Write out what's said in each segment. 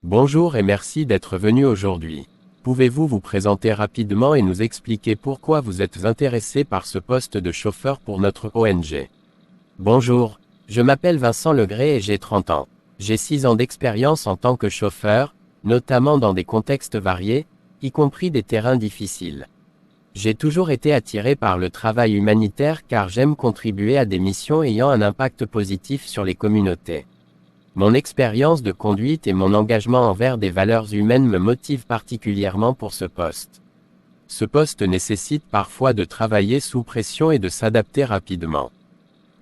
Bonjour et merci d'être venu aujourd'hui. Pouvez-vous vous présenter rapidement et nous expliquer pourquoi vous êtes intéressé par ce poste de chauffeur pour notre ONG? Bonjour, je m'appelle Vincent Legré et j'ai 30 ans. J'ai 6 ans d'expérience en tant que chauffeur, notamment dans des contextes variés, y compris des terrains difficiles. J'ai toujours été attiré par le travail humanitaire car j'aime contribuer à des missions ayant un impact positif sur les communautés. Mon expérience de conduite et mon engagement envers des valeurs humaines me motivent particulièrement pour ce poste. Ce poste nécessite parfois de travailler sous pression et de s'adapter rapidement.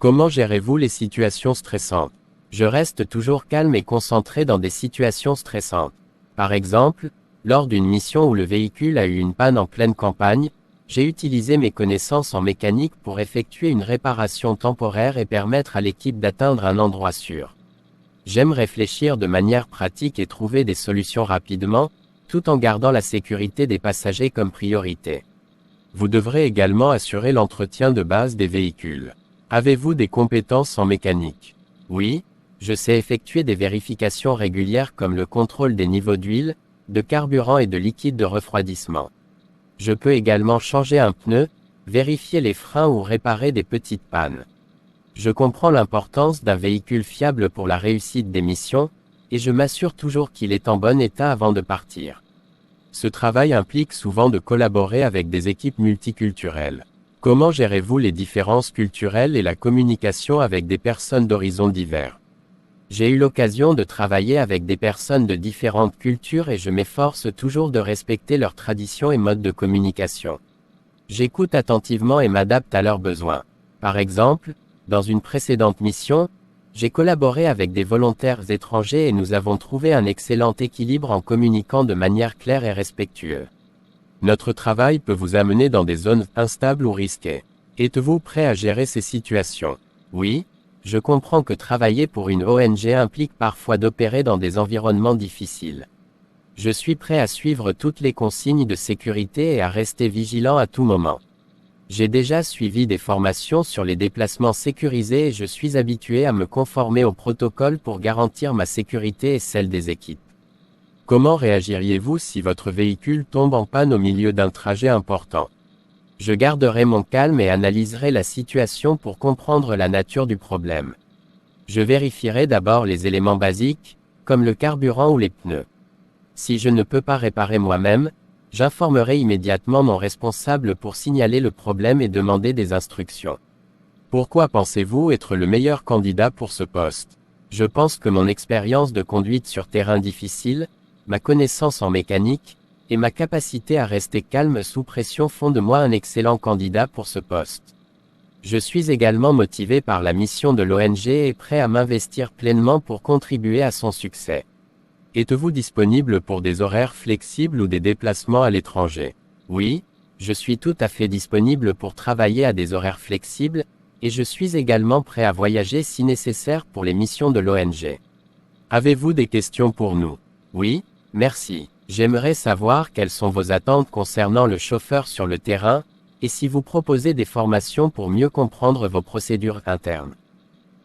Comment gérez-vous les situations stressantes? Je reste toujours calme et concentré dans des situations stressantes. Par exemple, lors d'une mission où le véhicule a eu une panne en pleine campagne, j'ai utilisé mes connaissances en mécanique pour effectuer une réparation temporaire et permettre à l'équipe d'atteindre un endroit sûr. J'aime réfléchir de manière pratique et trouver des solutions rapidement, tout en gardant la sécurité des passagers comme priorité. Vous devrez également assurer l'entretien de base des véhicules. Avez-vous des compétences en mécanique? Oui, je sais effectuer des vérifications régulières comme le contrôle des niveaux d'huile, de carburant et de liquide de refroidissement. Je peux également changer un pneu, vérifier les freins ou réparer des petites pannes. Je comprends l'importance d'un véhicule fiable pour la réussite des missions, et je m'assure toujours qu'il est en bon état avant de partir. Ce travail implique souvent de collaborer avec des équipes multiculturelles. Comment gérez-vous les différences culturelles et la communication avec des personnes d'horizons divers? J'ai eu l'occasion de travailler avec des personnes de différentes cultures et je m'efforce toujours de respecter leurs traditions et modes de communication. J'écoute attentivement et m'adapte à leurs besoins. Par exemple, dans une précédente mission, j'ai collaboré avec des volontaires étrangers et nous avons trouvé un excellent équilibre en communiquant de manière claire et respectueuse. Notre travail peut vous amener dans des zones instables ou risquées. Êtes-vous prêt à gérer ces situations? Oui, je comprends que travailler pour une ONG implique parfois d'opérer dans des environnements difficiles. Je suis prêt à suivre toutes les consignes de sécurité et à rester vigilant à tout moment. J'ai déjà suivi des formations sur les déplacements sécurisés et je suis habitué à me conformer aux protocoles pour garantir ma sécurité et celle des équipes. Comment réagiriez-vous si votre véhicule tombe en panne au milieu d'un trajet important? Je garderai mon calme et analyserai la situation pour comprendre la nature du problème. Je vérifierai d'abord les éléments basiques, comme le carburant ou les pneus. Si je ne peux pas réparer moi-même, j'informerai immédiatement mon responsable pour signaler le problème et demander des instructions. Pourquoi pensez-vous être le meilleur candidat pour ce poste? Je pense que mon expérience de conduite sur terrain difficile, ma connaissance en mécanique, et ma capacité à rester calme sous pression font de moi un excellent candidat pour ce poste. Je suis également motivé par la mission de l'ONG et prêt à m'investir pleinement pour contribuer à son succès. Êtes-vous disponible pour des horaires flexibles ou des déplacements à l'étranger? Oui, je suis tout à fait disponible pour travailler à des horaires flexibles, et je suis également prêt à voyager si nécessaire pour les missions de l'ONG. Avez-vous des questions pour nous? Oui, merci. J'aimerais savoir quelles sont vos attentes concernant le chauffeur sur le terrain, et si vous proposez des formations pour mieux comprendre vos procédures internes.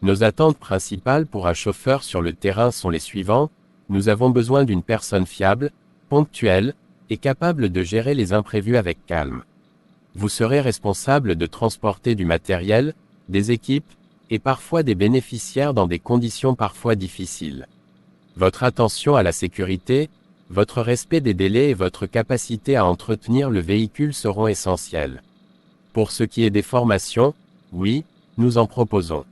Nos attentes principales pour un chauffeur sur le terrain sont les suivantes. Nous avons besoin d'une personne fiable, ponctuelle, et capable de gérer les imprévus avec calme. Vous serez responsable de transporter du matériel, des équipes, et parfois des bénéficiaires dans des conditions parfois difficiles. Votre attention à la sécurité, votre respect des délais et votre capacité à entretenir le véhicule seront essentiels. Pour ce qui est des formations, oui, nous en proposons.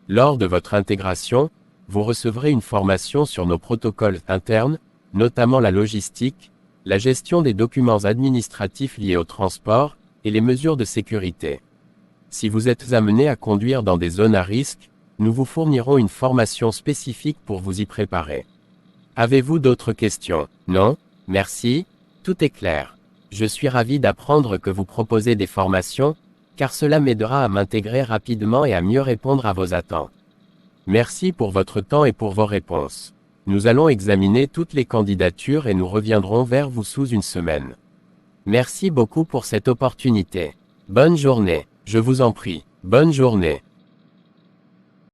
Lors de votre intégration, vous recevrez une formation sur nos protocoles internes, notamment la logistique, la gestion des documents administratifs liés au transport, et les mesures de sécurité. Si vous êtes amené à conduire dans des zones à risque, nous vous fournirons une formation spécifique pour vous y préparer. Avez-vous d'autres questions? Non, merci, tout est clair. Je suis ravi d'apprendre que vous proposez des formations, car cela m'aidera à m'intégrer rapidement et à mieux répondre à vos attentes. Merci pour votre temps et pour vos réponses. Nous allons examiner toutes les candidatures et nous reviendrons vers vous sous une semaine. Merci beaucoup pour cette opportunité. Bonne journée. Je vous en prie, bonne journée.